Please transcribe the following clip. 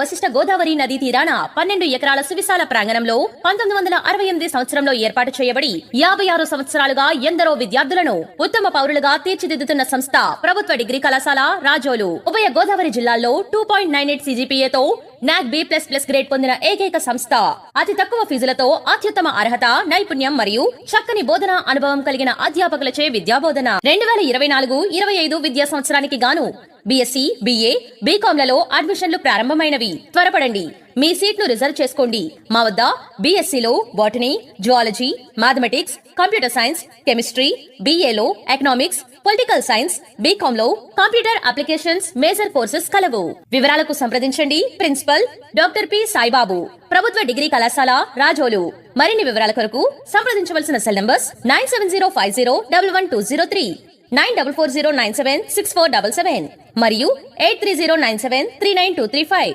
వశిష్ఠ గోదావరి నదీ తీరాన 12 ఎకరాల సువిశాల ప్రాంగణంలో 1968 సంవత్సరంలో ఏర్పాటు చేయబడి 56 సంవత్సరాలుగా ఎందరో విద్యార్థులను ఉత్తమ పౌరులుగా తీర్చిదిద్దుతున్న సంస్థ ప్రభుత్వ డిగ్రీ కళాశాల రాజోలు. ఉభయ గోదావరి జిల్లాల్లో 2.98 CGPAతో NAC B++ గ్రేడ్ పొందిన ఏకైక సంస్థ. అతి తక్కువ ఫీజులతో అత్యుత్తమ అర్హత, నైపుణ్యం మరియు చక్కని బోధన అనుభవం కలిగిన అధ్యాపకులచే విద్యాబోధన. 2024-25 విద్యా సంవత్సరానికి గాను BSc, BA, BCom అడ్మిషన్లు ప్రారంభమైనవి. త్వరపడండి, మీ సీట్ను రిజర్వ్ చేసుకోండి. మా వద్ద BScలో botany, zoology, mathematics, computer science, chemistry, BAలో ఎకనామిక్స్, పొలిటికల్ సైన్స్, BComలో కంప్యూటర్ అప్లికేషన్స్ మేజర్ కోర్సెస్ కలవు. వివరాలకు సంప్రదించండి ప్రిన్సిపల్ డాక్టర్ P. సాయిబాబు, ప్రభుత్వ డిగ్రీ కళాశాల రాజోలు. మరిన్ని వివరాల కొరకు సంప్రదించవలసిన సెల్ నంబర్స్ 9705011203, 9440976477 మరియు 8309739235.